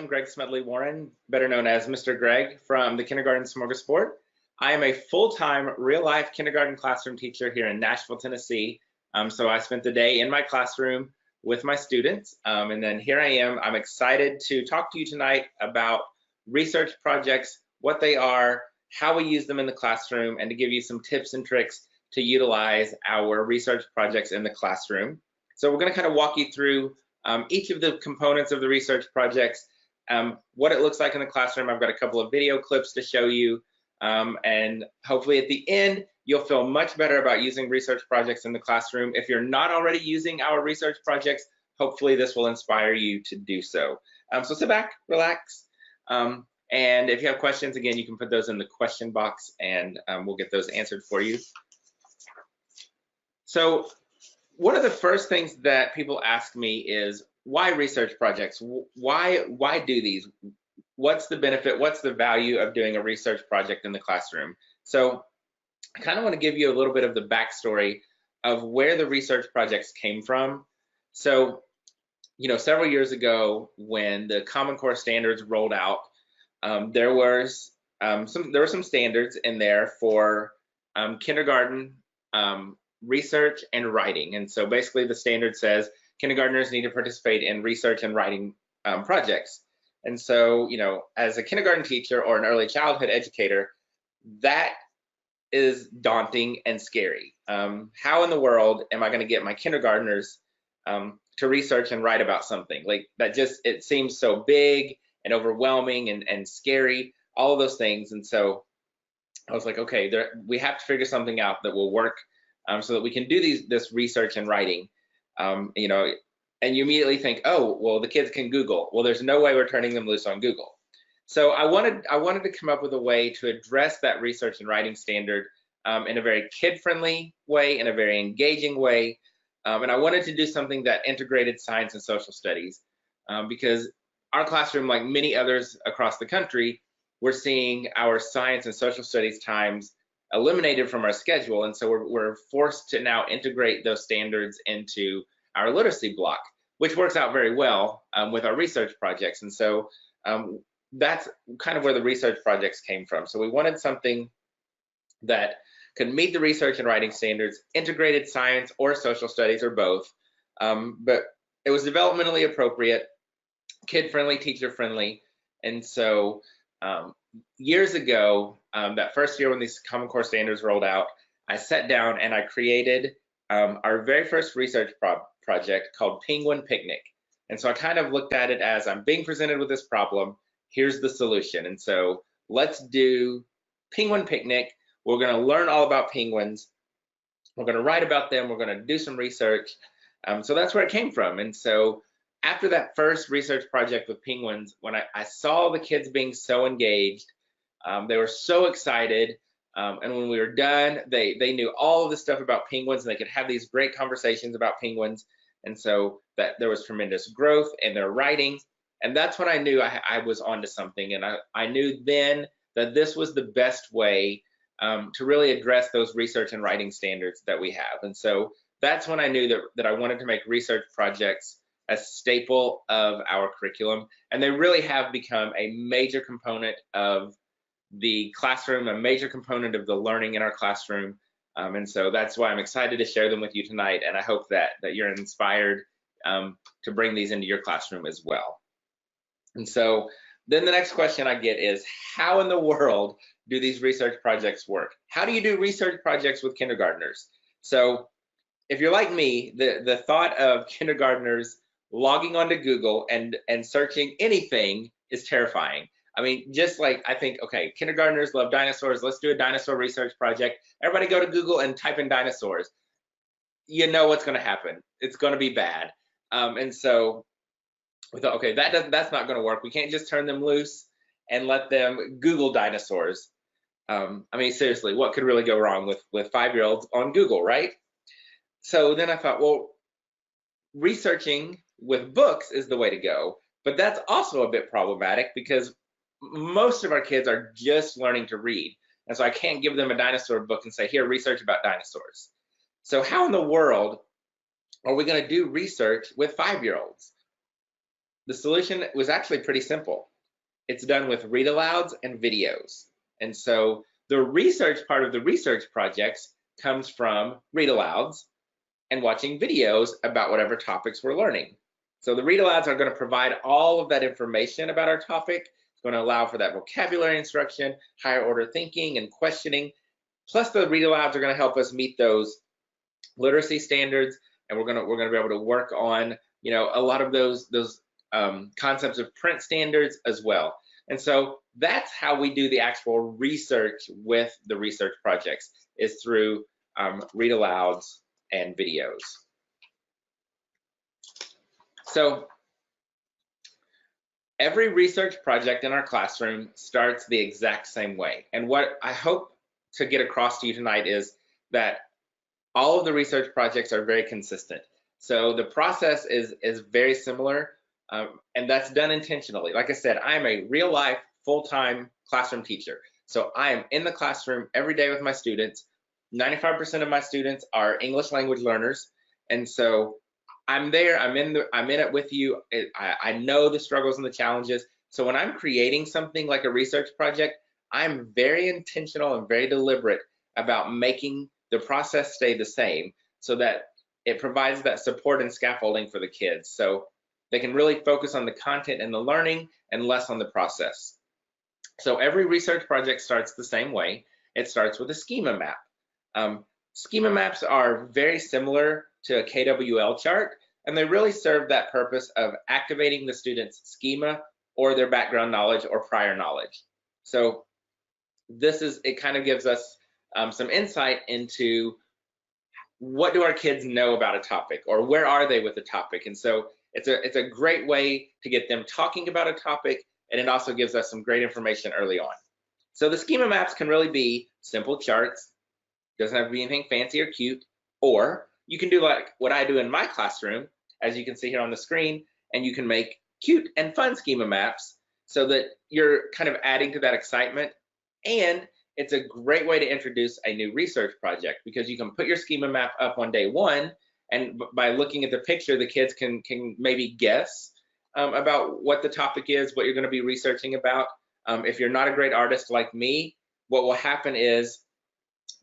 am Greg Smedley-Warren, better known as Mr. Greg from the Kindergarten Smorgasbord. I am a full-time real-life kindergarten classroom teacher here in Nashville, Tennessee. So I spent the day in my classroom with my students, and then here I am. I'm excited to talk to you tonight about research projects, what they are, how we use them in the classroom, and to give you some tips and tricks to utilize our research projects in the classroom. So we're going to kind of walk you through each of the components of the research projects, what it looks like in the classroom. I've got a couple of video clips to show you, and hopefully at the end you'll feel much better about using research projects in the classroom. If you're not already using our research projects, hopefully this will inspire you to do so. So sit back, relax, and if you have questions, again, you can put those in the question box and we'll get those answered for you. So one of the first things that people ask me is, why research projects? Why do these? What's the benefit? What's the value of doing a research project in the classroom? So I kind of want to give you a little bit of the backstory of where the research projects came from. So, several years ago when the Common Core standards rolled out, there were some standards in there for kindergarten research and writing. And so basically the standard says kindergartners need to participate in research and writing projects. And so, as a kindergarten teacher or an early childhood educator, that is daunting and scary. How in the world am I going to get my kindergartners to research and write about something? Like that it seems so big and overwhelming and scary, all of those things. And so I was like, okay, we have to figure something out that will work so that we can do this research and writing, and you immediately think, oh, well, the kids can Google. Well, there's no way we're turning them loose on Google. So I wanted to come up with a way to address that research and writing standard in a very kid-friendly way, in a very engaging way, and I wanted to do something that integrated science and social studies, because our classroom, like many others across the country, we're seeing our science and social studies times eliminated from our schedule, and so we're forced to now integrate those standards into our literacy block, which works out very well with our research projects. And so that's kind of where the research projects came from. So we wanted something that could meet the research and writing standards, integrated science or social studies or both, but it was developmentally appropriate, kid-friendly, teacher-friendly. And so years ago, that first year when these Common Core standards rolled out, I sat down and I created our very first research project called Penguin Picnic. And so I kind of looked at it as, I'm being presented with this problem, here's the solution. And so let's do Penguin Picnic. We're going to learn all about penguins. We're going to write about them. We're going to do some research. So that's where it came from. And so after that first research project with penguins, when I saw the kids being so engaged, they were so excited, and when we were done, they knew all of the stuff about penguins, and they could have these great conversations about penguins, and so that there was tremendous growth in their writing, and that's when I knew I was onto something, and I knew then that this was the best way to really address those research and writing standards that we have. And so that's when I knew that I wanted to make research projects a staple of our curriculum, and they really have become a major component of the classroom, a major component of the learning in our classroom, and so that's why I'm excited to share them with you tonight, and I hope that you're inspired to bring these into your classroom as well. And so then the next question I get is, how in the world do these research projects work? How do you do research projects with kindergartners? So if you're like me, the thought of kindergartners logging onto Google and searching anything is terrifying. I mean, just like I think, okay, kindergartners love dinosaurs, let's do a dinosaur research project. Everybody go to Google and type in dinosaurs. You know what's going to happen. It's going to be bad. And so we thought, okay, that's not going to work. We can't just turn them loose and let them Google dinosaurs. I mean, seriously, what could really go wrong with 5-year-olds on Google, right? So then I thought, well, researching with books is the way to go, but that's also a bit problematic because most of our kids are just learning to read, and so I can't give them a dinosaur book and say, here, research about dinosaurs. So how in the world are we going to do research with 5-year-olds? The solution was actually pretty simple. It's done with read-alouds and videos. And so the research part of the research projects comes from read-alouds and watching videos about whatever topics we're learning. So the read-alouds are going to provide all of that information about our topic. It's going to allow for that vocabulary instruction, higher order thinking and questioning. Plus the read-alouds are going to help us meet those literacy standards, and we're going to be able to work on, you know, a lot of those concepts of print standards as well. And so that's how we do the actual research with the research projects, is through read-alouds and videos. So every research project in our classroom starts the exact same way. And what I hope to get across to you tonight is that all of the research projects are very consistent. So the process is very similar, and that's done intentionally. Like I said, I'm a real life, full-time classroom teacher. So I am in the classroom every day with my students. 95% of my students are English language learners. And so I'm there, I'm in it with you. I know the struggles and the challenges. So when I'm creating something like a research project, I'm very intentional and very deliberate about making the process stay the same so that it provides that support and scaffolding for the kids. So they can really focus on the content and the learning and less on the process. So every research project starts the same way. It starts with a schema map. Schema maps are very similar to a KWL chart, and they really serve that purpose of activating the student's schema or their background knowledge or prior knowledge. So it kind of gives us some insight into what do our kids know about a topic, or where are they with the topic. And so it's a great way to get them talking about a topic, and it also gives us some great information early on. So the schema maps can really be simple charts, doesn't have to be anything fancy or cute, or you can do like what I do in my classroom, as you can see here on the screen, and you can make cute and fun schema maps so that you're kind of adding to that excitement. And it's a great way to introduce a new research project, because you can put your schema map up on day one, and by looking at the picture, the kids can maybe guess about what the topic is, what you're going to be researching about. If you're not a great artist like me, what will happen is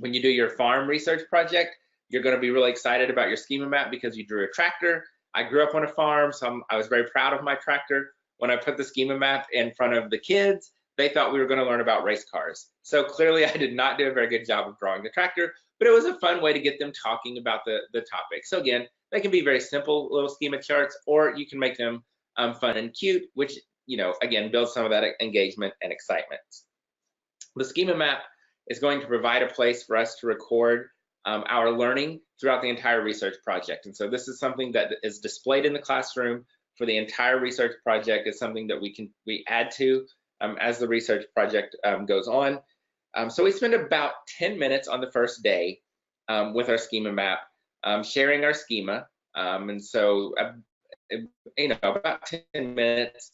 when you do your farm research project, you're going to be really excited about your schema map because you drew a tractor. I grew up on a farm, so I was very proud of my tractor. When I put the schema map in front of the kids, they thought we were going to learn about race cars. So clearly I did not do a very good job of drawing the tractor, but it was a fun way to get them talking about the topic. So again, they can be very simple little schema charts, or you can make them fun and cute, which, you know, again, builds some of that engagement and excitement. The schema map is going to provide a place for us to record our learning throughout the entire research project. And so this is something that is displayed in the classroom for the entire research project. It's something that we add to as the research project goes on. So we spend about 10 minutes on the first day with our schema map, sharing our schema. And so, you know, about 10 minutes,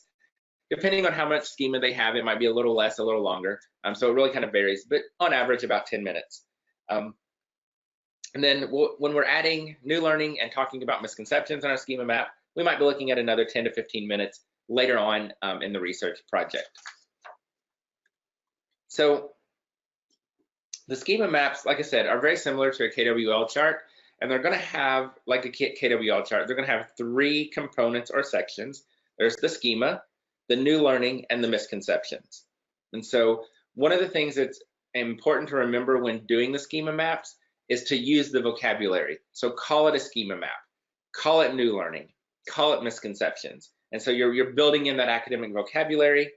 depending on how much schema they have, it might be a little less, a little longer. So it really kind of varies, but on average, about 10 minutes. And then when we're adding new learning and talking about misconceptions in our schema map, we might be looking at another 10 to 15 minutes later on in the research project. So the schema maps, like I said, are very similar to a KWL chart, and they're going to have, like a KWL chart, they're going to have 3 components or sections. There's the schema, the new learning, and the misconceptions. And so one of the things that's important to remember when doing the schema maps is to use the vocabulary. So call it a schema map, call it new learning, call it misconceptions. And so you're building in that academic vocabulary.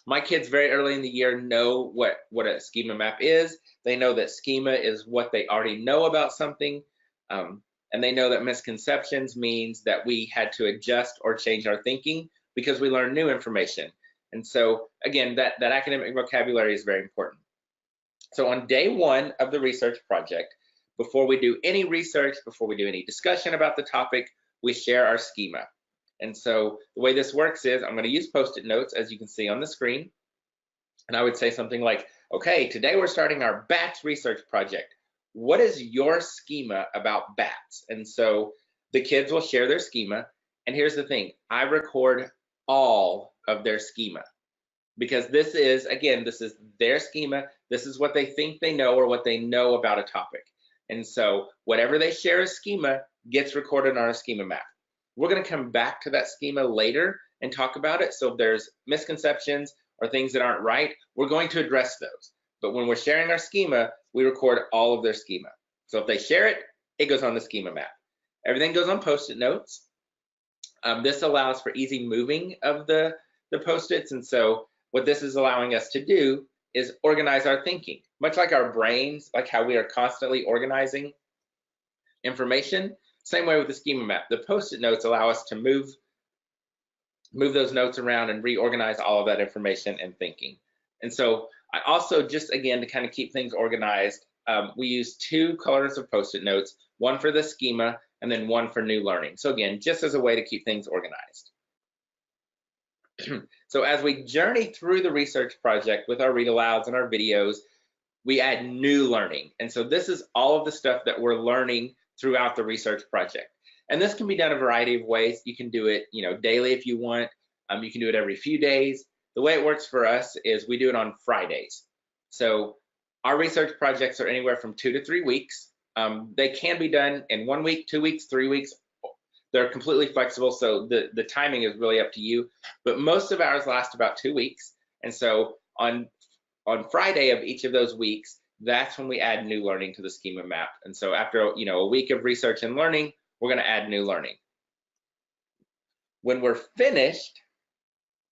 My kids very early in the year know what a schema map is. They know that schema is what they already know about something. And they know that misconceptions means that we had to adjust or change our thinking because we learned new information. And so again, that academic vocabulary is very important. So on day 1 of the research project, before we do any research, before we do any discussion about the topic, we share our schema. And so the way this works is I'm going to use Post-it notes, as you can see on the screen. And I would say something like, okay, today we're starting our bats research project. What is your schema about bats? And so the kids will share their schema, And here's the thing, I record all of their schema, because this is, again, this is their schema. This is what they think they know or what they know about a topic. And so whatever they share as schema gets recorded on our schema map. We're going to come back to that schema later and talk about it. So if there's misconceptions or things that aren't right, we're going to address those. But when we're sharing our schema, we record all of their schema. So if they share it, it goes on the schema map. Everything goes on Post-it notes. This allows for easy moving of the Post-its. And so what this is allowing us to do is organize our thinking, much like our brains, like how we are constantly organizing information. Same way with the schema map. The Post-it notes allow us to move those notes around and reorganize all of that information and thinking. And so I also, just again, to kind of keep things organized, we use 2 colors of Post-it notes, one for the schema and then one for new learning. So again, just as a way to keep things organized. So as we journey through the research project with our read-alouds and our videos, we add new learning. And so this is all of the stuff that we're learning throughout the research project. And this can be done a variety of ways. You can do it, daily if you want. You can do it every few days. The way it works for us is we do it on Fridays. So our research projects are anywhere from 2 to 3 weeks. They can be done in 1 week, 2 weeks, 3 weeks. They're completely flexible, so the timing is really up to you. But most of ours last about 2 weeks. And so on Friday of each of those weeks, that's when we add new learning to the schema map. And so after a week of research and learning, we're going to add new learning. When we're finished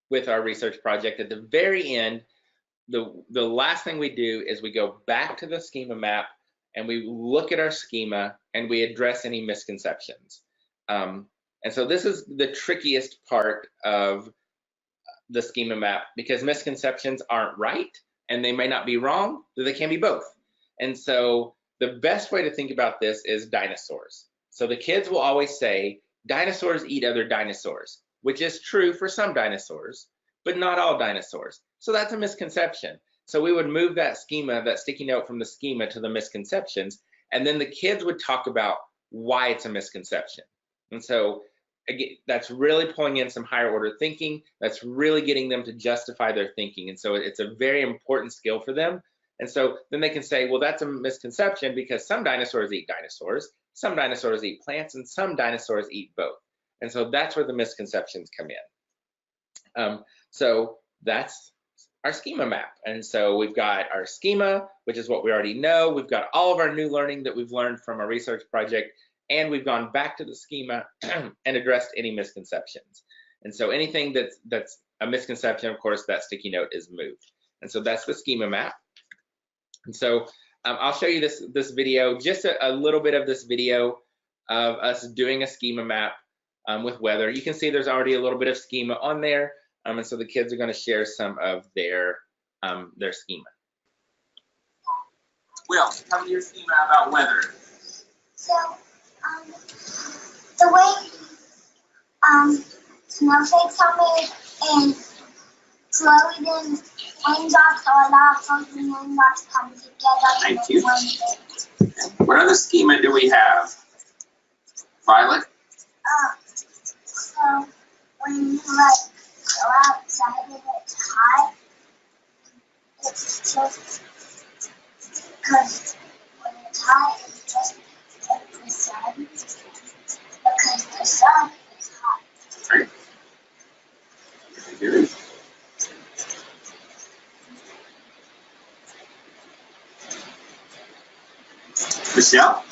with our research project, at the very end, the last thing we do is we go back to the schema map and we look at our schema and we address any misconceptions. And so this is the trickiest part of the schema map, because misconceptions aren't right and they may not be wrong, but they can be both. And so the best way to think about this is dinosaurs. So the kids will always say, dinosaurs eat other dinosaurs, which is true for some dinosaurs, but not all dinosaurs. So that's a misconception. So we would move that schema, that sticky note from the schema to the misconceptions, and then the kids would talk about why it's a misconception. And so again, that's really pulling in some higher order thinking. That's really getting them to justify their thinking. And so it's a very important skill for them. And so then they can say, well, that's a misconception because some dinosaurs eat dinosaurs, some dinosaurs eat plants, and some dinosaurs eat both. And so that's where the misconceptions come in. So that's our schema map. And so we've got our schema, which is what we already know. We've got all of our new learning that we've learned from our research project, and we've gone back to the schema and addressed any misconceptions. And so anything that's a misconception, of course, that sticky note is moved. And so that's the schema map. And so I'll show you this video, just a little bit of this video of us doing a schema map with weather. You can see there's already a little bit of schema on there. And so the kids are going to share some of their schema. Will, tell me your schema about weather. So, the way snowflakes are made and slowly then raindrops or lots of raindrops come together. Thank you. What other schema do we have? Violet? So when you go outside and it's hot, it's just because when it's hot, it's just like the sun, because the sun is hot. Right. Very good. Michelle?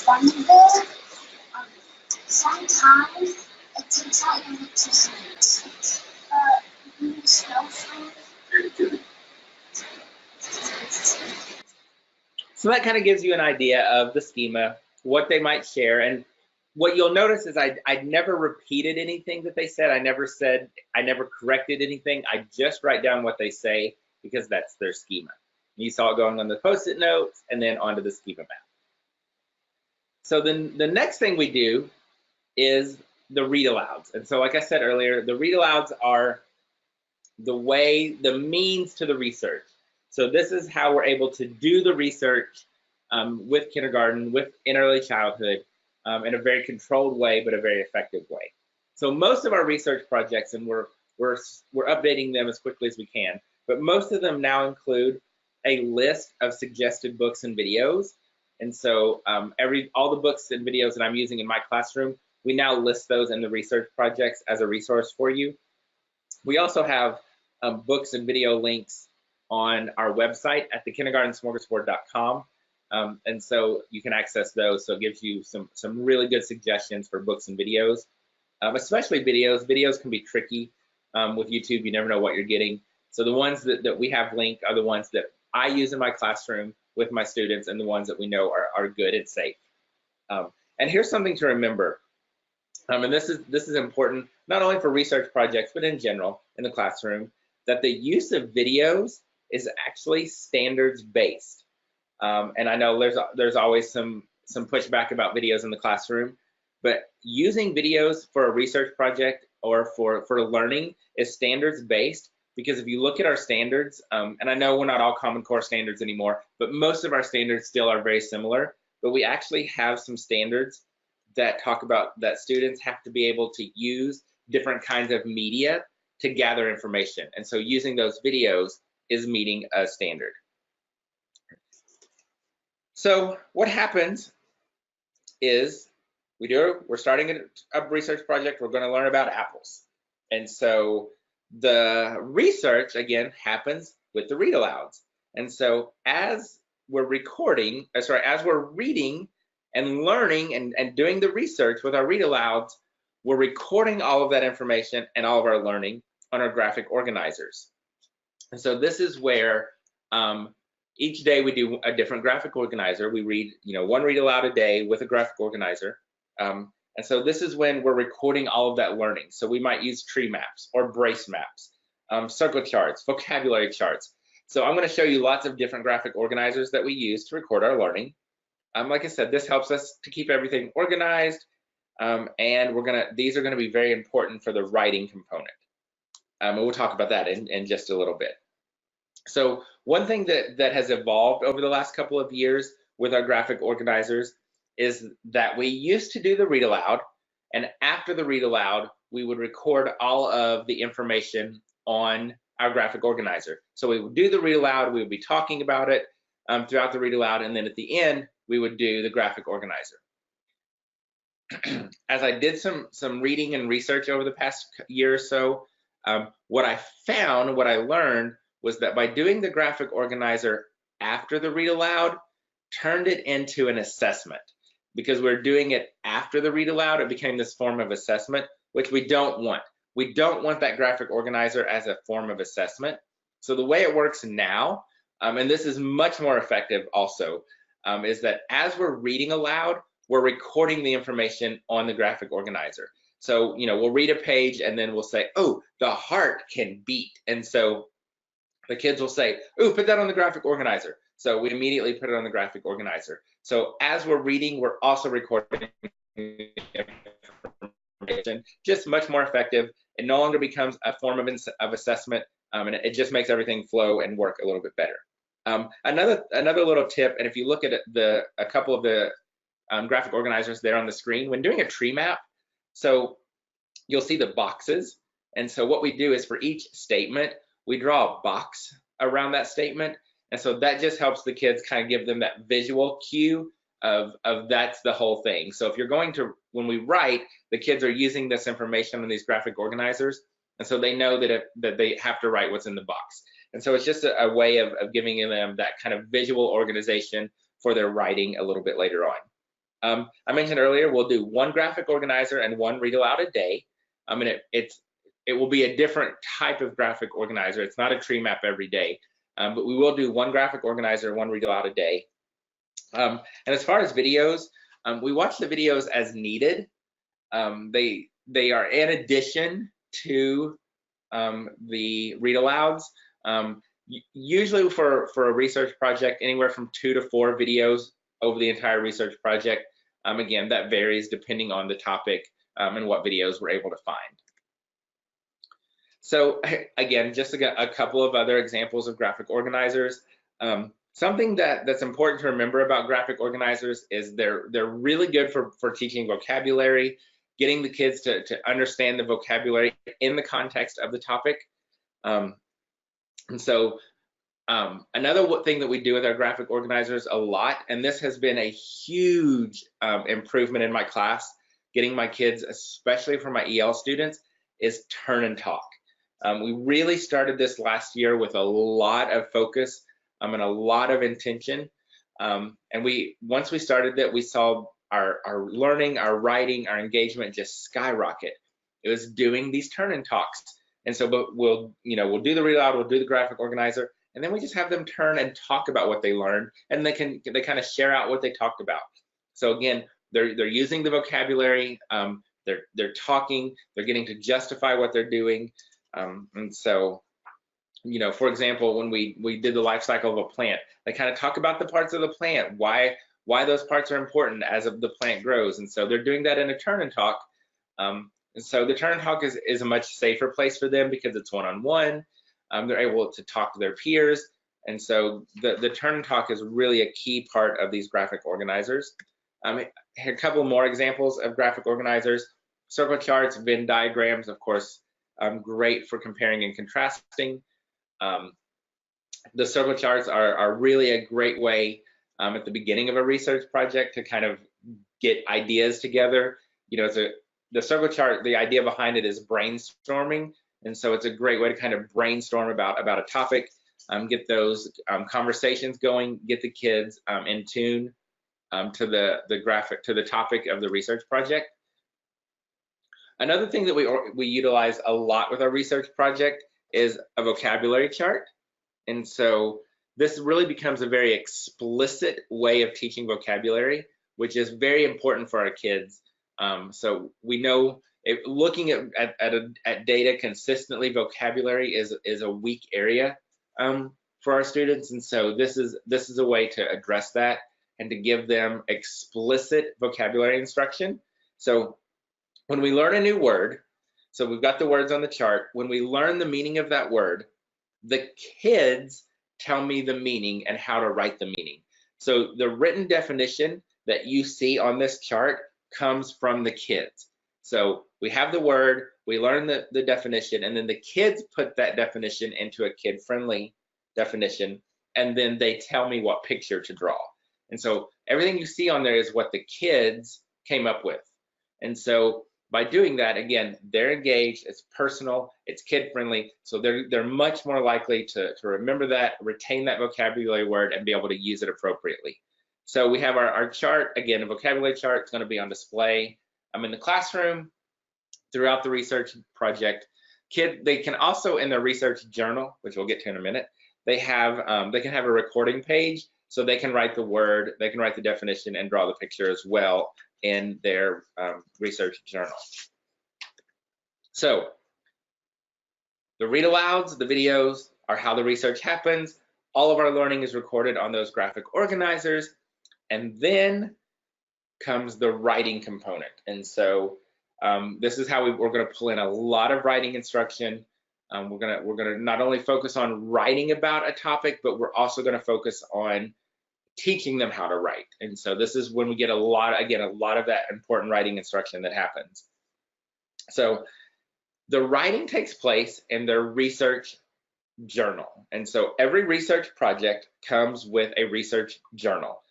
In December, sometimes it takes like a minute to snowfall. Very good. So that kind of gives you an idea of the schema, what they might share. And what you'll notice is I never repeated anything that they said. I never corrected anything. I just write down what they say because that's their schema. You saw it going on the Post-it notes and then onto the schema map. So then the next thing we do is the read-alouds. And so like I said earlier, the read-alouds are the means to the research. So this is how we're able to do the research with kindergarten, in early childhood, in a very controlled way, but a very effective way. So most of our research projects, and we're updating them as quickly as we can, but most of them now include a list of suggested books and videos. And so all the books and videos that I'm using in my classroom, we now list those in the research projects as a resource for you. We also have books and video links on our website at thekindergartensmorgasbord.com. And so you can access those. So it gives you some really good suggestions for books and videos, especially videos. Videos can be tricky with YouTube. You never know what you're getting. So the ones that we have linked are the ones that I use in my classroom with my students, and the ones that we know are good and safe. And here's something to remember. And this is important not only for research projects, but in general in the classroom, that the use of videos is actually standards based. And I know there's always some pushback about videos in the classroom, but using videos for a research project or for learning is standards based, because if you look at our standards, and I know we're not all Common Core standards anymore, but most of our standards still are very similar, but we actually have some standards that talk about that students have to be able to use different kinds of media to gather information. And so using those videos is meeting a standard. So what happens is we're starting a research project. We're going to learn about apples. And so the research, again, happens with the read-alouds. And so as we're reading and learning and doing the research with our read-alouds, we're recording all of that information and all of our learning on our graphic organizers. And so this is where each day we do a different graphic organizer. We read, one read-aloud a day with a graphic organizer. And so this is when we're recording all of that learning. So we might use tree maps or brace maps, circle charts, vocabulary charts. So I'm going to show you lots of different graphic organizers that we use to record our learning. Like I said, this helps us to keep everything organized, and these are going to be very important for the writing component. And we'll talk about that in just a little bit. So one thing that has evolved over the last couple of years with our graphic organizers is that we used to do the read aloud, and after the read aloud, we would record all of the information on our graphic organizer. So we would do the read aloud, we would be talking about it throughout the read aloud, and then at the end, we would do the graphic organizer. As I did some reading and research over the past year or so, what I learned was that by doing the graphic organizer after the read aloud, turned it into an assessment. Because we're doing it after the read aloud, it became this form of assessment, which we don't want. We don't want that graphic organizer as a form of assessment. So the way it works now, and this is much more effective also, is that as we're reading aloud, we're recording the information on the graphic organizer. So, we'll read a page and then we'll say, oh, the heart can beat. And so the kids will say, oh, put that on the graphic organizer. So we immediately put it on the graphic organizer. So as we're reading, we're also recording information, just much more effective. It no longer becomes a form of assessment, and it just makes everything flow and work a little bit better. Another little tip, and if you look at a couple of the graphic organizers there on the screen, when doing a tree map, so you'll see the boxes. And so what we do is for each statement, we draw a box around that statement. And so that just helps the kids kind of give them that visual cue of that's the whole thing. So if you're going to, when we write, the kids are using this information on these graphic organizers. And so they know that they have to write what's in the box. And so it's just a way of giving them that kind of visual organization for their writing a little bit later on. I mentioned earlier, we'll do one graphic organizer and one read aloud a day. It will be a different type of graphic organizer. It's not a tree map every day, but we will do one graphic organizer, one read aloud a day. And as far as videos, we watch the videos as needed. They are in addition to the read alouds. Usually for a research project, anywhere from 2 to 4 videos over the entire research project. Again, that varies depending on the topic and what videos we're able to find. So again, just a couple of other examples of graphic organizers. Something that's important to remember about graphic organizers is they're really good for teaching vocabulary, getting the kids to understand the vocabulary in the context of the topic. And so another thing that we do with our graphic organizers a lot, and this has been a huge improvement in my class, getting my kids, especially for my EL students, is turn and talk. We really started this last year with a lot of focus and a lot of intention. And once we started that, we saw our learning, our writing, our engagement just skyrocket. It was doing these turn and talks. And so, but we'll do the read aloud, we'll do the graphic organizer, and then we just have them turn and talk about what they learned, and they kind of share out what they talked about. So again, they're using the vocabulary, they're talking, they're getting to justify what they're doing. And so, for example, when we did the life cycle of a plant, they kind of talk about the parts of the plant, why those parts are important as the plant grows. And so they're doing that in a turn and talk. And so the turn and talk is a much safer place for them because it's one-on-one. They're able to talk to their peers. And so the turn and talk is really a key part of these graphic organizers. Here are a couple more examples of graphic organizers. Circle charts, Venn diagrams, of course, great for comparing and contrasting. The circle charts are really a great way at the beginning of a research project to kind of get ideas together. The circle chart, the idea behind it is brainstorming. And so it's a great way to kind of brainstorm about a topic, get those conversations going, get the kids in tune to the topic of the research project. Another thing that we utilize a lot with our research project is a vocabulary chart. And so this really becomes a very explicit way of teaching vocabulary, which is very important for our kids. So we know looking at data consistently, vocabulary is a weak area for our students. And so this is a way to address that and to give them explicit vocabulary instruction. So when we learn a new word, so we've got the words on the chart, when we learn the meaning of that word, the kids tell me the meaning and how to write the meaning. So the written definition that you see on this chart comes from the kids. So we have the word, we learn the definition, and then the kids put that definition into a kid-friendly definition, and then they tell me what picture to draw. And so everything you see on there is what the kids came up with. And so by doing that, again, they're engaged, it's personal, it's kid-friendly, so they're much more likely to remember that, retain that vocabulary word, and be able to use it appropriately. So we have our chart, again, a vocabulary chart. It's going to be on display in the classroom throughout the research project. They can also, in their research journal, which we'll get to in a minute, they can have a recording page, so they can write the word, they can write the definition, and draw the picture as well in their research journal. So the read-alouds, the videos, are how the research happens. All of our learning is recorded on those graphic organizers. And then comes the writing component. And so this is how we're going to pull in a lot of writing instruction. We're going to not only focus on writing about a topic, but we're also going to focus on teaching them how to write. And so this is when we get a lot of that important writing instruction that happens. So the writing takes place in their research journal. And so every research project comes with a research journal.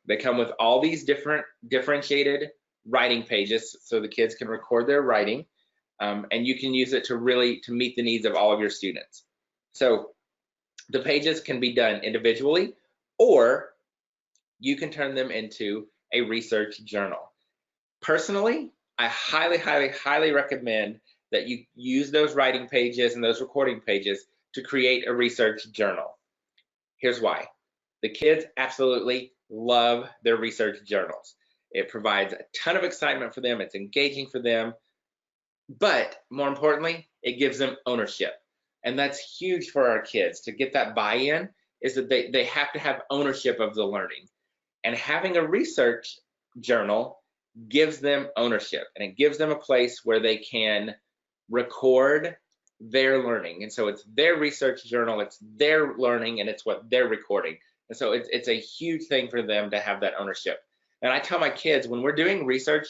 They come with all these differentiated writing pages so the kids can record their writing, and you can use it to meet the needs of all of your students. So the pages can be done individually, or you can turn them into a research journal. Personally, I highly, highly, highly recommend that you use those writing pages and those recording pages to create a research journal. Here's why. The kids absolutely love their research journals. It provides a ton of excitement for them, it's engaging for them, but more importantly, it gives them ownership. And that's huge for our kids to get that buy-in, is that they have to have ownership of the learning. And having a research journal gives them ownership, and it gives them a place where they can record their learning. And so it's their research journal, it's their learning, and it's what they're recording. And so it's a huge thing for them to have that ownership. And I tell my kids, when we're doing research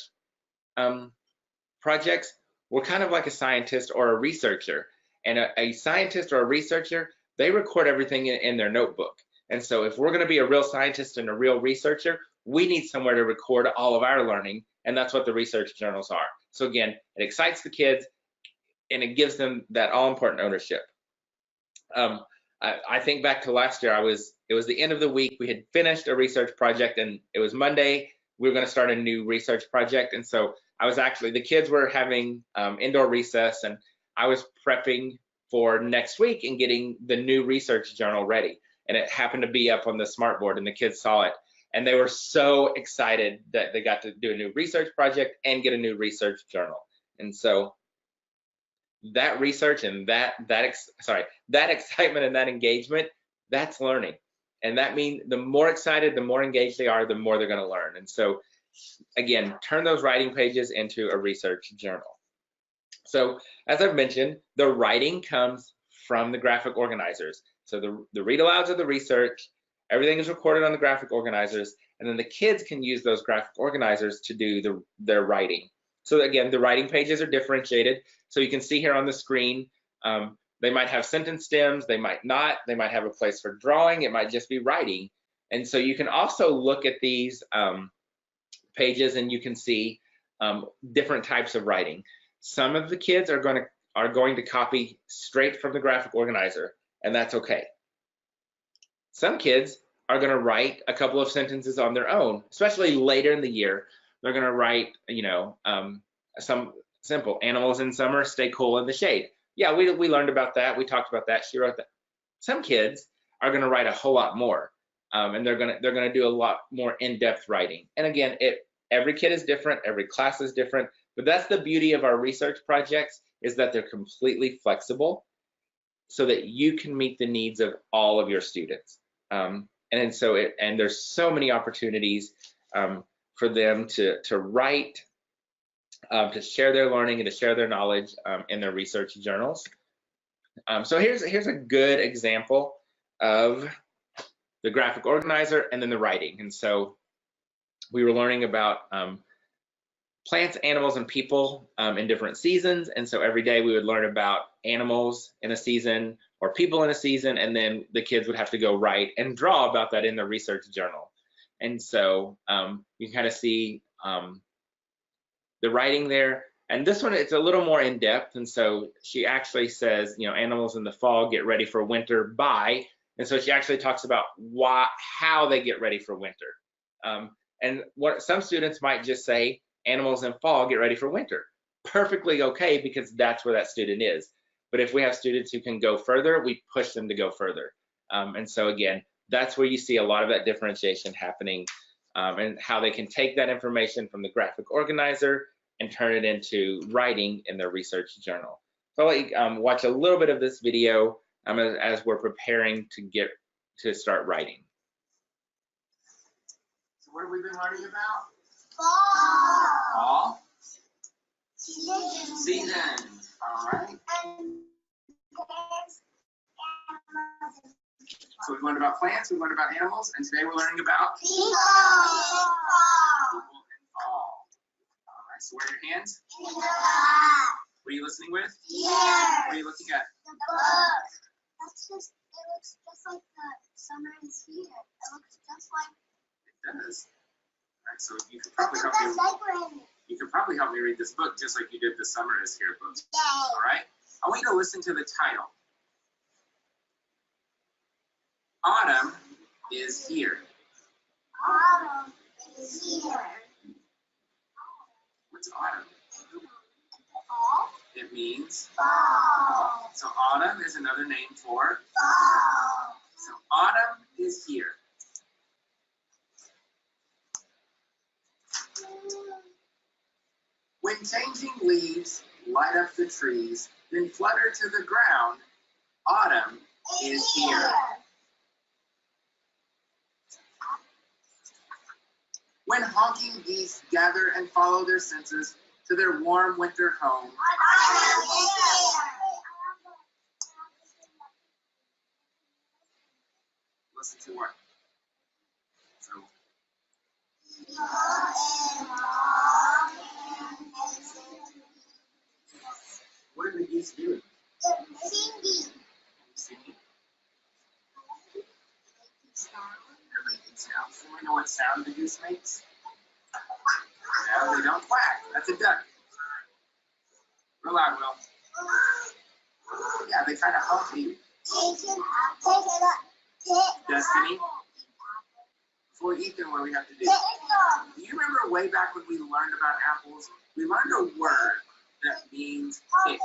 projects, we're kind of like a scientist or a researcher. And a scientist or a researcher, they record everything in their notebook. And so if we're going to be a real scientist and a real researcher, we need somewhere to record all of our learning, and that's what the research journals are. So again, it excites the kids, and it gives them that all-important ownership. I think back to last year, it was the end of the week. We had finished a research project, and it was Monday. We were going to start a new research project, and so the kids were having indoor recess, and I was prepping for next week and getting the new research journal ready. And it happened to be up on the smartboard, and the kids saw it, and they were so excited that they got to do a new research project and get a new research journal. And so that research and that excitement and that engagement, that's learning. And that means the more excited, the more engaged they are, the more they're going to learn. And so again, turn those writing pages into a research journal. So as I've mentioned, the writing comes from the graphic organizers. So the read-alouds of the research, everything is recorded on the graphic organizers, and then the kids can use those graphic organizers to do their writing. So again, the writing pages are differentiated. So you can see here on the screen, they might have sentence stems, they might not, they might have a place for drawing, it might just be writing. And so you can also look at these pages and you can see different types of writing. Some of the kids are going to copy straight from the graphic organizer, and that's okay. Some kids are going to write a couple of sentences on their own, especially later in the year. They're going to write, some simple animals in summer stay cool in the shade. Yeah, we learned about that. We talked about that. She wrote that. Some kids are going to write a whole lot more, and they're going to do a lot more in-depth writing. And again, every kid is different. Every class is different. But that's the beauty of our research projects, is that they're completely flexible, so that you can meet the needs of all of your students. And there's so many opportunities for them to write, to share their learning and to share their knowledge in their research journals. So here's a good example of the graphic organizer and then the writing. And so we were learning about plants, animals, and people in different seasons. And so every day we would learn about animals in a season or people in a season, and then the kids would have to go write and draw about that in the research journal. And so you can kind of see the writing there. And this one, it's a little more in depth. And so she actually says, animals in the fall get ready for winter by, and so she actually talks about how they get ready for winter. And what some students might just say, animals in fall get ready for winter. Perfectly okay, because that's where that student is. But if we have students who can go further, we push them to go further. And so again, that's where you see a lot of that differentiation happening, and how they can take that information from the graphic organizer and turn it into writing in their research journal. So I'll let you watch a little bit of this video as we're preparing to start writing. So what have we been learning about? Fall. Fall? Seasons. All right. So we learned about plants, we learned about animals, and today we're learning about people and fall. All right, so where are your hands? What are you listening with? What are you looking at? The book. It looks just like the summer is here. It looks just like it does. All right, so you could probably help me read this book just like you did the Summer is Here book. All right? I want you to listen to the title. Autumn is here. Autumn is here. What's autumn? Fall. It means Fall. so autumn is another name for Fall. so autumn is here. When changing leaves light up the trees, then flutter to the ground, autumn is here. When honking geese gather and follow their senses to their warm winter home, Autumn is here. listen to what? What are the geese doing? Singing. Singing. They're making sounds. Anyone know what sound the goose makes? No, they don't quack. That's a duck. Real loud, Will. Yeah, they kind of hump you. Destiny. Before we eat them, what do we have to do? Do you remember way back when we learned about apples? We learned a word that means pick.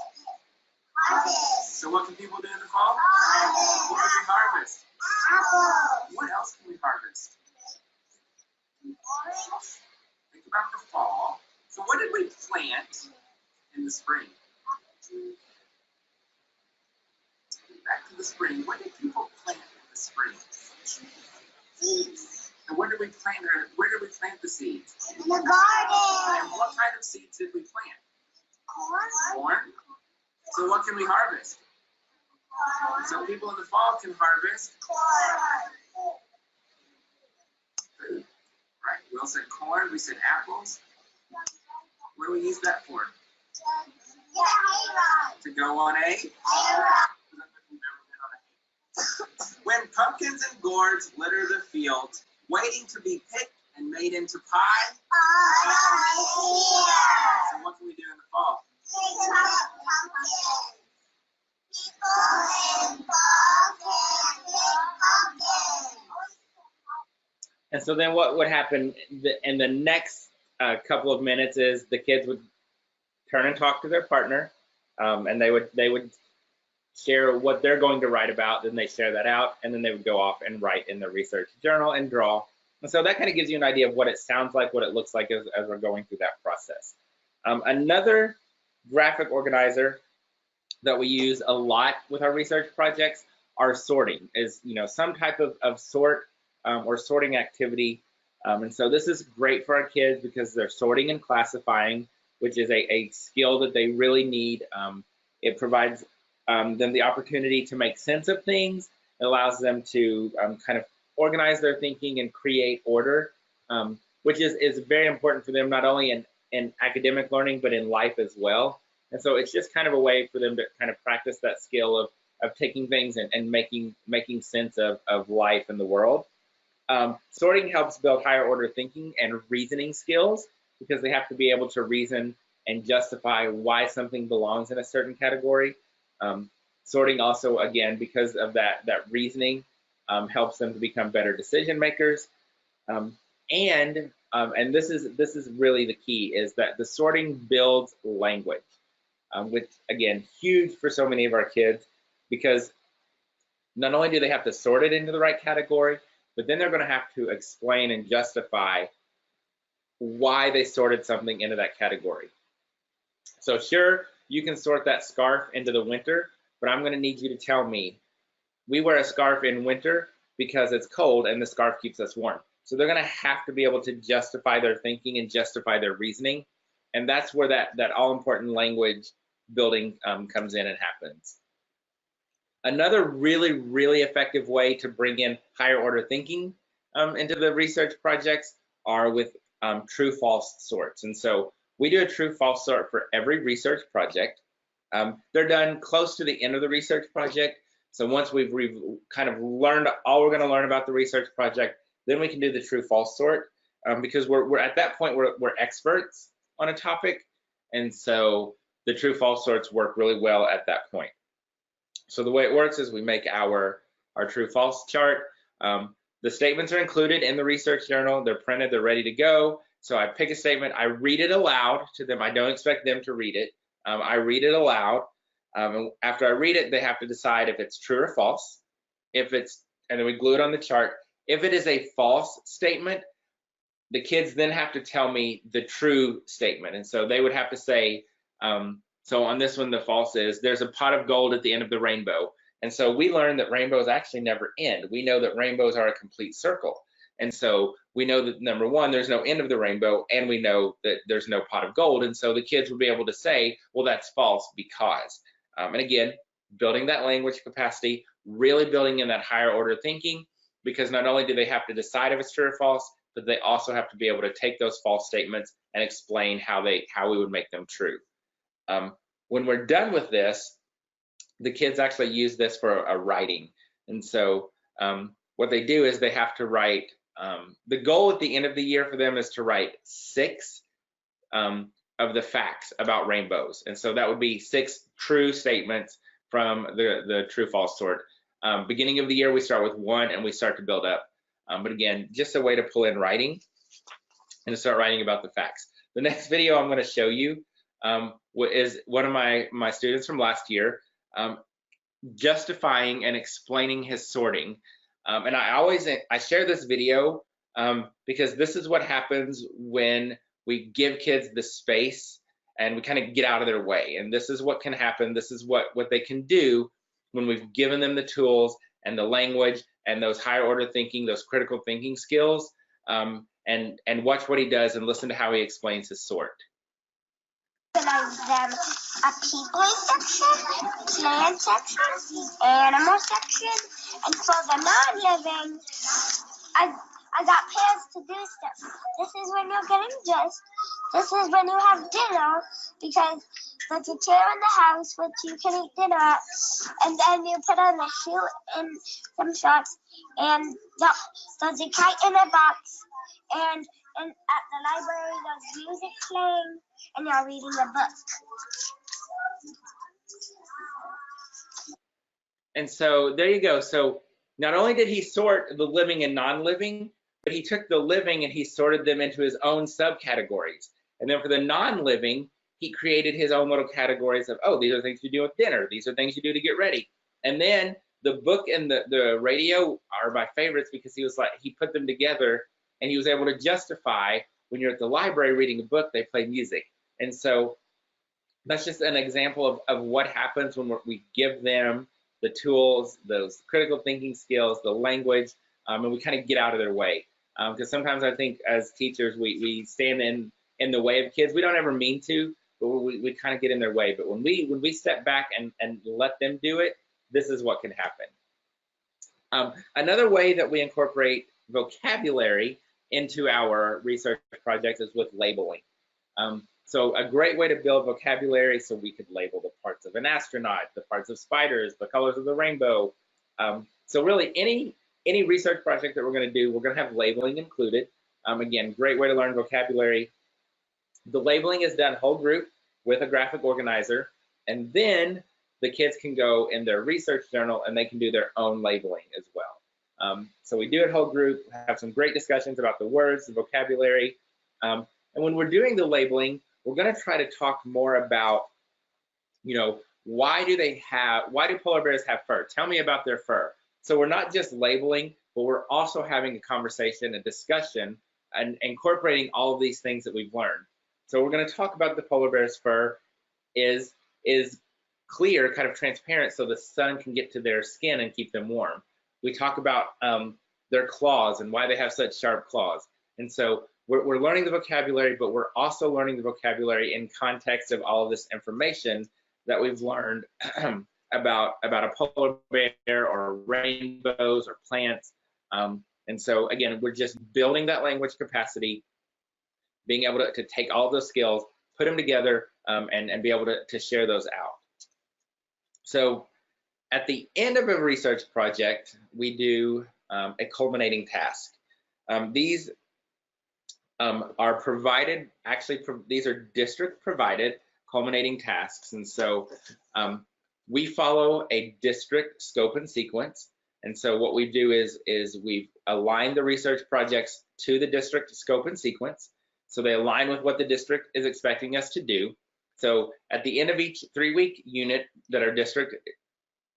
So what can people do in the fall? What can we harvest? What else can we harvest? Think about the fall. So what did we plant in the spring? Back to the spring. What did people plant in the spring? Seeds. And where did we plant? Where did we plant the seeds? In the garden. And what kind of seeds did we plant? Corn. Corn. So what can we harvest? So people in the fall can harvest food. Right. Will said corn. We said apples. What do we use that for? To go on a? When pumpkins and gourds litter the fields, waiting to be picked and made into pie. So what can we do in the fall? And so then what would happen in the next couple of minutes is the kids would turn and talk to their partner, and they would share what they're going to write about, then they share that out, and then they would go off and write in the research journal and draw. And so that kind of gives you an idea of what it sounds like, what it looks like as we're going through that process. Another graphic organizer that we use a lot with our research projects are sorting, is some type of sort or sorting activity. And so this is great for our kids because they're sorting and classifying, which is a skill that they really need. It provides them the opportunity to make sense of things. It allows them to kind of organize their thinking and create order, which is very important for them, not only in academic learning, but in life as well. And so it's just kind of a way for them to kind of practice that skill of taking things and making sense of life and the world. Sorting helps build higher order thinking and reasoning skills because they have to be able to reason and justify why something belongs in a certain category. Sorting also, again, because of that reasoning, helps them to become better decision makers. And this is really the key, is that the sorting builds language, which again, huge for so many of our kids, because not only do they have to sort it into the right category, but then they're going to have to explain and justify why they sorted something into that category. So sure, you can sort that scarf into the winter, but I'm going to need you to tell me, we wear a scarf in winter because it's cold and the scarf keeps us warm. So they're going to have to be able to justify their thinking and justify their reasoning. And that's where that all-important language building comes in and happens. Another really, really effective way to bring in higher order thinking into the research projects are with true-false sorts. And so we do a true-false sort for every research project. They're done close to the end of the research project. So once we've kind of learned all we're going to learn about the research project, then we can do the true-false sort because we're at that point we're experts on a topic, and so the true-false sorts work really well at that point. So the way it works is we make our true-false chart. The statements are included in the research journal. They're printed. They're ready to go. So I pick a statement. I read it aloud to them. I don't expect them to read it. I read it aloud. And after I read it, they have to decide if it's true or false. And then we glue it on the chart. If it is a false statement, the kids then have to tell me the true statement. And so they would have to say, so on this one, the false is, there's a pot of gold at the end of the rainbow. And so we learned that rainbows actually never end. We know that rainbows are a complete circle. And so we know that, number one, there's no end of the rainbow, and we know that there's no pot of gold. And so the kids would be able to say, well, that's false because. And again, building that language capacity, really building in that higher order thinking, because not only do they have to decide if it's true or false, but they also have to be able to take those false statements and explain how we would make them true. When we're done with this, the kids actually use this for a writing. And so what they do is they have to write, the goal at the end of the year for them is to write 6 of the facts about rainbows. And so that would be 6 true statements from the true false sort. Beginning of the year, we start with 1 and we start to build up. But again, just a way to pull in writing and to start writing about the facts. The next video I'm going to show you is one of my students from last year, justifying and explaining his sorting. And I share this video because this is what happens when we give kids the space and we kind of get out of their way. And this is what can happen. This is what they can do when we've given them the tools and the language and those higher order thinking, those critical thinking skills, and watch what he does and listen to how he explains his sort. Organize them a people section, plant section, animal section, and for the non-living, I got plans to do stuff. This is when you're getting dressed. This is when you have dinner, because there's a chair in the house which you can eat dinner at, and then you put on a shoe and some shorts, and there's a kite in a box, and at the library there's music playing, and you're reading a book. And so there you go. So not only did he sort the living and non-living, but he took the living and he sorted them into his own subcategories. And then for the non-living, he created his own little categories of, oh, these are things you do with dinner. These are things you do to get ready. And then the book and the radio are my favorites because he put them together and he was able to justify when you're at the library reading a book, they play music. And so that's just an example of what happens when we give them the tools, those critical thinking skills, the language, and we kind of get out of their way. Because sometimes I think as teachers, we stand in the way of kids. We don't ever mean to, but we kind of get in their way. But when we step back and let them do it, this is what can happen. Another way that we incorporate vocabulary into our research projects is with labeling. So a great way to build vocabulary, so we could label the parts of an astronaut, the parts of spiders, the colors of the rainbow. So really any research project that we're going to do, we're going to have labeling included. Again, great way to learn vocabulary. The labeling is done whole group with a graphic organizer, and then the kids can go in their research journal and they can do their own labeling as well. So we do it whole group, have some great discussions about the words, the vocabulary. And when we're doing the labeling, we're going to try to talk more about, why do polar bears have fur? Tell me about their fur. So we're not just labeling, but we're also having a conversation, a discussion, and incorporating all of these things that we've learned. So we're going to talk about the polar bear's fur is clear, kind of transparent, so the sun can get to their skin and keep them warm. We talk about their claws and why they have such sharp claws. And so we're learning the vocabulary, but we're also learning the vocabulary in context of all of this information that we've learned about a polar bear or rainbows or plants. And so again, we're just building that language capacity, being able to take all those skills, put them together, and be able to share those out. So at the end of a research project, we do a culminating task. These are provided, these are district provided culminating tasks. And so we follow a district scope and sequence. And so what we do is we've aligned the research projects to the district scope and sequence. So they align with what the district is expecting us to do. So at the end of each 3-week unit that our district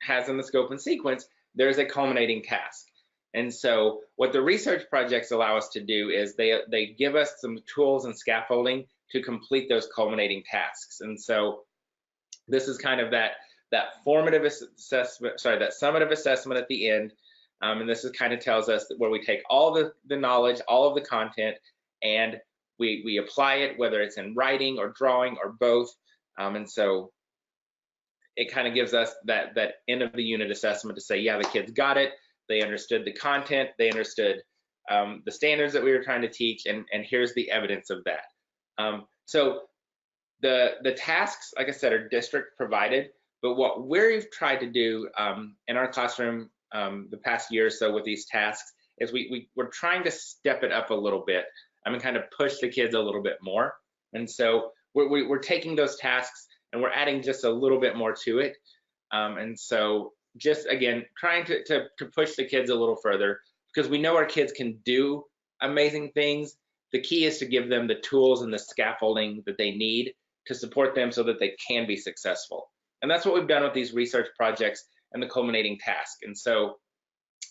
has in the scope and sequence, there's a culminating task. And so what the research projects allow us to do is they give us some tools and scaffolding to complete those culminating tasks. And so this is kind of that formative assessment, that summative assessment at the end. And this is kind of tells us that where we take all the knowledge, all of the content, and we apply it, whether it's in writing or drawing or both. And so it kind of gives us that end of the unit assessment to say, yeah, the kids got it. They understood the content. They understood the standards that we were trying to teach, and here's the evidence of that. So the tasks, like I said, are district provided, but what we've tried to do in our classroom the past year or so with these tasks is we're trying to step it up a little bit. And kind of push the kids a little bit more. And so we're taking those tasks and we're adding just a little bit more to it. And so just, again, trying to push the kids a little further, because we know our kids can do amazing things. The key is to give them the tools and the scaffolding that they need to support them so that they can be successful. And that's what we've done with these research projects and the culminating task. And so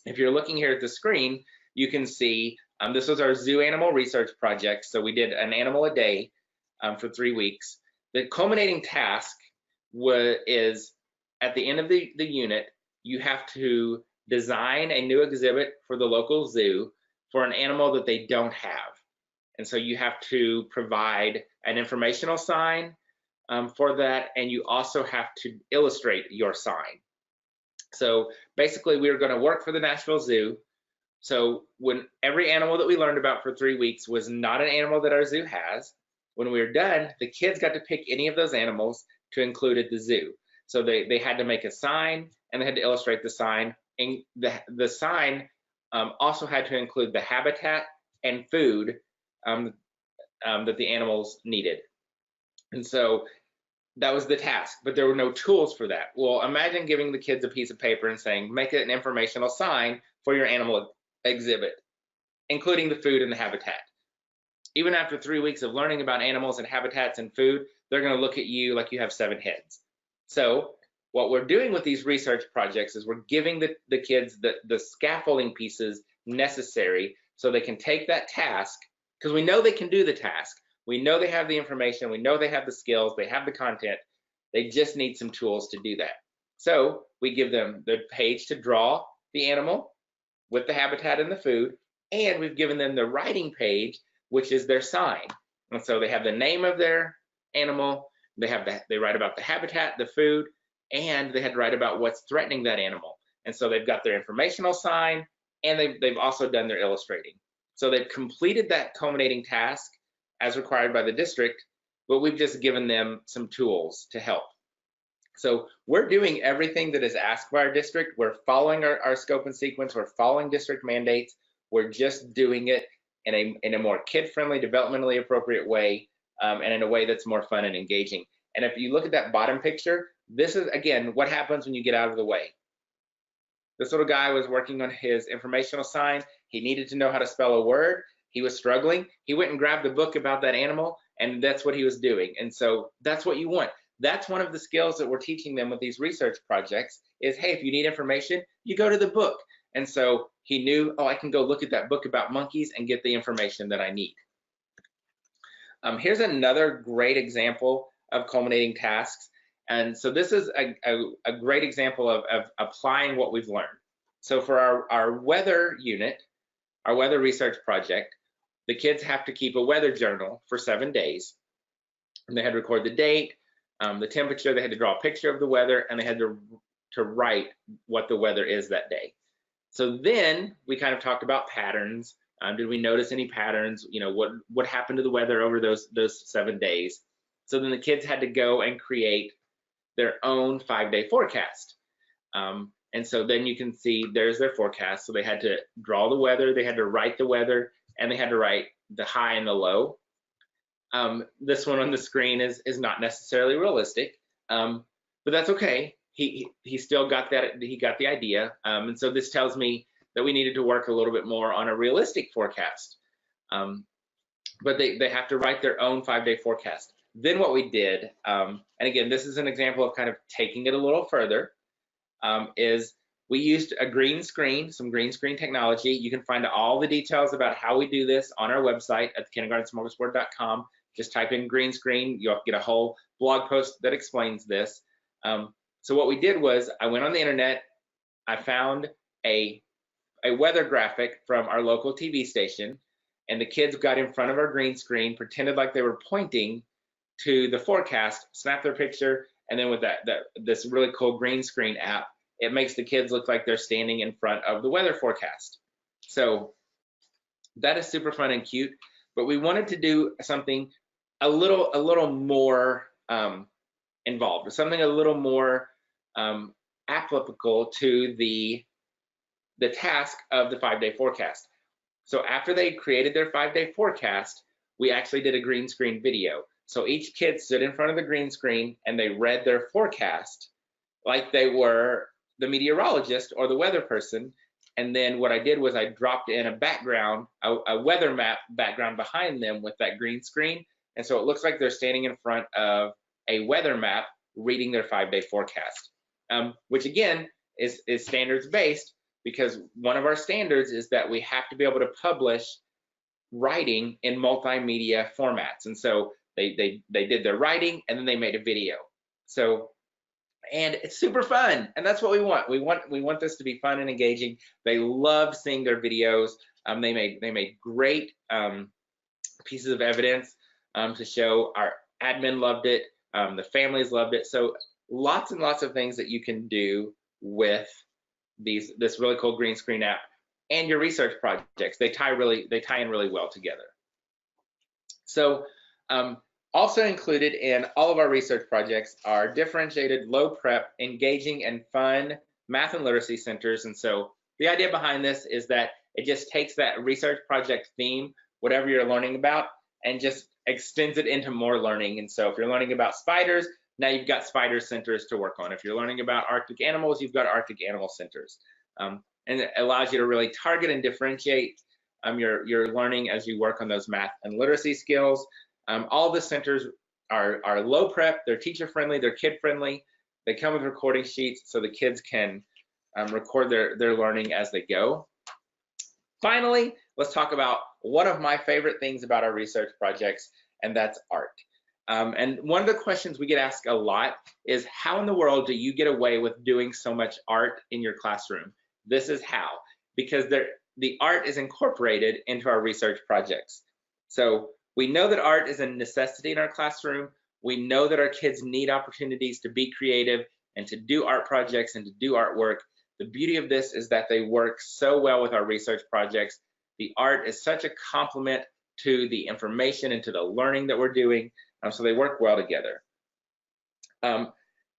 if you're looking here at the screen, you can see this was our zoo animal research project. So we did an animal a day for 3 weeks. The culminating task is at the end of the unit, you have to design a new exhibit for the local zoo for an animal that they don't have. And so you have to provide an informational sign for that, and you also have to illustrate your sign. So basically, we were going to work for the Nashville Zoo. So when every animal that we learned about for 3 weeks was not an animal that our zoo has, when we were done, the kids got to pick any of those animals to include at the zoo. So they had to make a sign, and they had to illustrate the sign. And the sign also had to include the habitat and food that the animals needed. And so that was the task, but there were no tools for that. Well, imagine giving the kids a piece of paper and saying, make it an informational sign for your animal exhibit, including the food and the habitat. Even after 3 weeks of learning about animals and habitats and food, they're going to look at you like you have 7 heads. So what we're doing with these research projects is we're giving the kids the scaffolding pieces necessary so they can take that task, because we know they can do the task. We know they have the information. We know they have the skills. They have the content. They just need some tools to do that. So we give them the page to draw the animal with the habitat and the food, and we've given them the writing page, which is their sign. And so they have the name of their animal. They write about the habitat, the food, and they had to write about what's threatening that animal. And so they've got their informational sign, and they've also done their illustrating. So they've completed that culminating task as required by the district, but we've just given them some tools to help. So we're doing everything that is asked by our district. We're following our scope and sequence. We're following district mandates. We're just doing it in a more kid-friendly, developmentally appropriate way, and in a way that's more fun and engaging. And if you look at that bottom picture, this is, again, what happens when you get out of the way. This little guy was working on his informational sign. He needed to know how to spell a word. He was struggling. He went and grabbed a book about that animal, and that's what he was doing. And so that's what you want. That's one of the skills that we're teaching them with these research projects is, hey, if you need information, you go to the book. And so he knew, oh, I can go look at that book about monkeys and get the information that I need. Here's another great example of culminating tasks. And so this is a great example of applying what we've learned. So for our weather unit, our weather research project, the kids have to keep a weather journal for 7 days. And they had to record the date, the temperature, they had to draw a picture of the weather, and they had to write what the weather is that day. So then we kind of talked about patterns. Did we notice any patterns? You know, what happened to the weather over those 7 days? So then the kids had to go and create their own 5-day forecast. And so then you can see there's their forecast. So they had to draw the weather, they had to write the weather, and they had to write the high and the low. This one on the screen is not necessarily realistic, but that's okay. He still got that, he got the idea. And so this tells me that we needed to work a little bit more on a realistic forecast. But they have to write their own 5-day forecast. Then what we did, and again, this is an example of kind of taking it a little further, is we used a green screen, some green screen technology. You can find all the details about how we do this on our website at kindergartensmorgasbord.com. Just type in green screen, you'll get a whole blog post that explains this. So what we did was I went on the internet, I found a weather graphic from our local TV station, and the kids got in front of our green screen, pretended like they were pointing to the forecast, snapped their picture, and then with this really cool green screen app, it makes the kids look like they're standing in front of the weather forecast. So That is super fun and cute, but we wanted to do something a little more involved, something a little more applicable to the task of the 5-day forecast. So after they created their 5-day forecast, we actually did a green screen video. So each kid stood in front of the green screen and they read their forecast like they were the meteorologist or the weather person. And then what I did was I dropped in a background, a weather map background behind them with that green screen. And so it looks like they're standing in front of a weather map reading their 5-day forecast, which again is standards based, because one of our standards is that we have to be able to publish writing in multimedia formats. And so they did their writing and then they made a video. So, and it's super fun, and that's what we want. We want this to be fun and engaging. They love seeing their videos. They made great pieces of evidence to show. Our admin loved it. The families loved it. So lots and lots of things that you can do with this really cool green screen app and your research projects. They tie in really well together. So also included in all of our research projects are differentiated, low prep, engaging, and fun math and literacy centers. And so the idea behind this is that it just takes that research project theme, whatever you're learning about, and just extends it into more learning. And so if you're learning about spiders, now you've got spider centers to work on. If you're learning about Arctic animals, you've got Arctic animal centers. And it allows you to really target and differentiate your learning as you work on those math and literacy skills. All the centers are low prep, they're teacher friendly, they're kid friendly. They come with recording sheets so the kids can record their learning as they go. Finally, let's talk about one of my favorite things about our research projects, and that's art. And one of the questions we get asked a lot is, how in the world do you get away with doing so much art in your classroom? This is how, because the art is incorporated into our research projects. So we know that art is a necessity in our classroom. We know that our kids need opportunities to be creative and to do art projects and to do artwork. The beauty of this is that they work so well with our research projects. The art is such a complement to the information and to the learning that we're doing, so they work well together.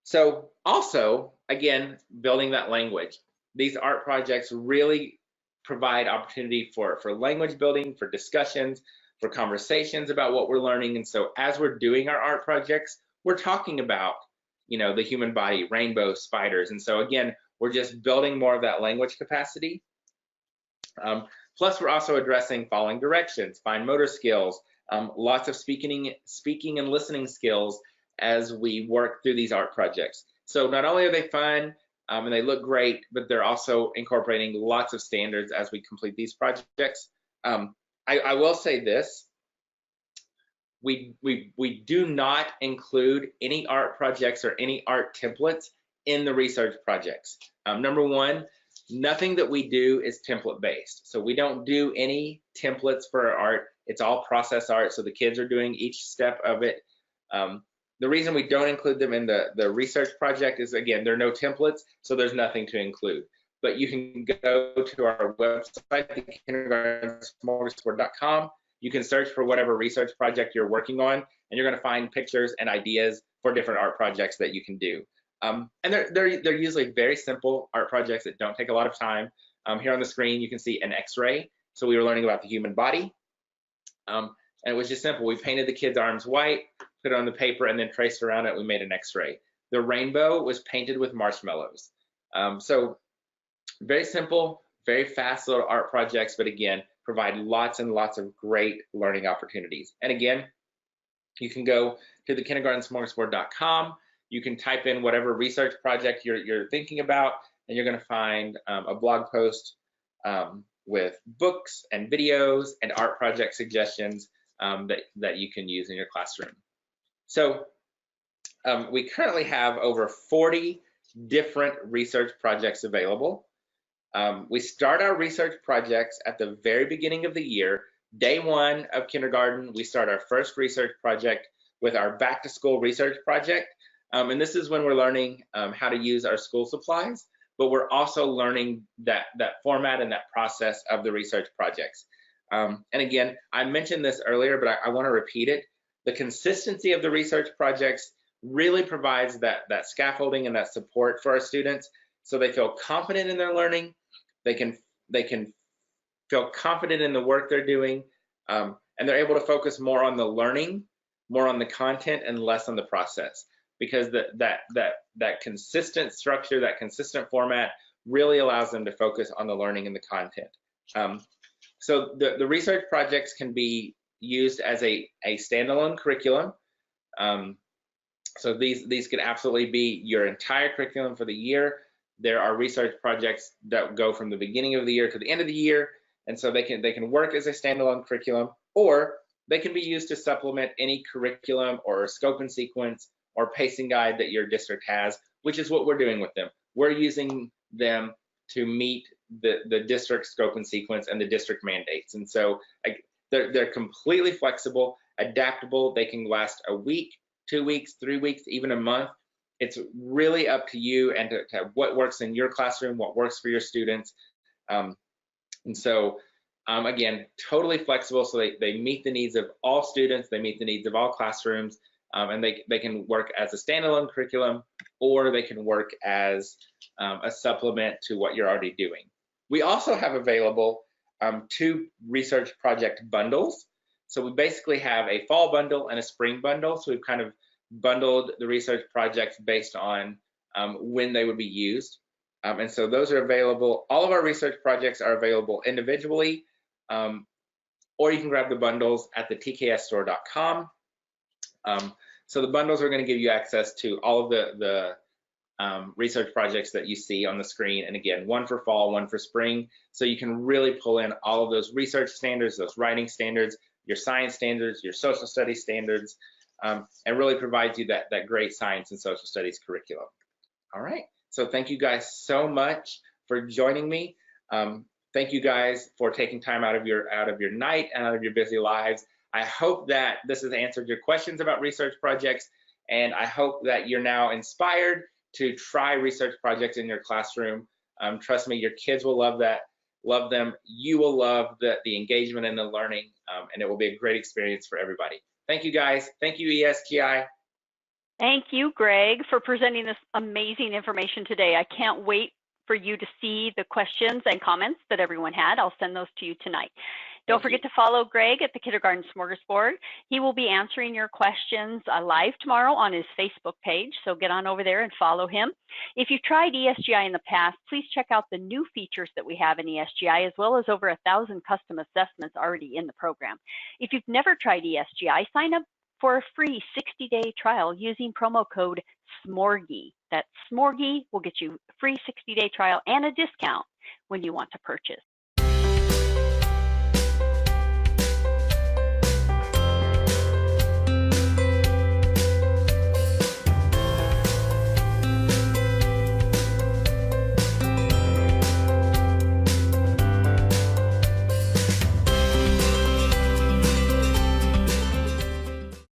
So also, again, building that language. These art projects really provide opportunity for language building, for discussions, for conversations about what we're learning. And so as we're doing our art projects, we're talking about, the human body, rainbows, spiders. And so again, we're just building more of that language capacity. Plus, we're also addressing following directions, fine motor skills, lots of speaking and listening skills as we work through these art projects. So not only are they fun and they look great, but they're also incorporating lots of standards as we complete these projects. I will say this, we do not include any art projects or any art templates in the research projects. Number one, nothing that we do is template based. So we don't do any templates for our art. It's all process art, so the kids are doing each step of it. The reason we don't include them in the research project is, again, there are no templates, so there's nothing to include. But you can go to our website, kindergartensmorgasbord.com. You can search for whatever research project you're working on, and you're going to find pictures and ideas for different art projects that you can do. And they're usually very simple art projects that don't take a lot of time. Here on the screen, you can see an X-ray. So we were learning about the human body. And it was just simple. We painted the kid's arms white, put it on the paper, and then traced around it. We made an X-ray. The rainbow was painted with marshmallows. So very simple, very fast little art projects, but again, provide lots and lots of great learning opportunities. And again, you can go to the kindergartensmorgasbord.com. You can type in whatever research project you're thinking about, and you're going to find a blog post with books and videos and art project suggestions that you can use in your classroom. So we currently have over 40 different research projects available. We start our research projects at the very beginning of the year. Day one of kindergarten, we start our first research project with our back to school research project. And this is when we're learning how to use our school supplies, but we're also learning that format and that process of the research projects. And again, I mentioned this earlier, but I want to repeat it. The consistency of the research projects really provides that scaffolding and that support for our students, so they feel confident in their learning. They can feel confident in the work they're doing, and they're able to focus more on the learning, more on the content, and less on the process, because that consistent structure, that consistent format really allows them to focus on the learning and the content. So the research projects can be used as a standalone curriculum. So these could absolutely be your entire curriculum for the year. There are research projects that go from the beginning of the year to the end of the year, and so they can work as a standalone curriculum, or they can be used to supplement any curriculum or scope and sequence or pacing guide that your district has, which is what we're doing with them. We're using them to meet the district scope and sequence and the district mandates. And so they're completely flexible, adaptable. They can last a week, 2 weeks, 3 weeks, even a month. It's really up to you and to what works in your classroom, what works for your students. And so again, totally flexible, so they meet the needs of all students, they meet the needs of all classrooms, and they can work as a standalone curriculum, or they can work as a supplement to what you're already doing. We also have available 2 research project bundles. So we basically have a fall bundle and a spring bundle. So we've kind of bundled the research projects based on when they would be used. And so those are available. All of our research projects are available individually, or you can grab the bundles at the tkSstore.com. So the bundles are going to give you access to all of the research projects that you see on the screen. And again, one for fall, one for spring. So you can really pull in all of those research standards, those writing standards, your science standards, your social studies standards, and really provides you that great science and social studies curriculum. All right. So thank you guys so much for joining me. Thank you guys for taking time out of your night and out of your busy lives. I hope that this has answered your questions about research projects, and I hope that you're now inspired to try research projects in your classroom. Trust me, your kids will love them. You will love the engagement and the learning, and it will be a great experience for everybody. Thank you guys. Thank you, ESGI. Thank you, Greg, for presenting this amazing information today. I can't wait for you to see the questions and comments that everyone had. I'll send those to you tonight. Don't forget to follow Greg at the Kindergarten Smorgasbord. He will be answering your questions live tomorrow on his Facebook page, so get on over there and follow him. If you've tried ESGI in the past, please check out the new features that we have in ESGI, as well as over 1,000 custom assessments already in the program. If you've never tried ESGI, sign up for a free 60-day trial using promo code SMORGY. That SMORGY will get you a free 60-day trial and a discount when you want to purchase.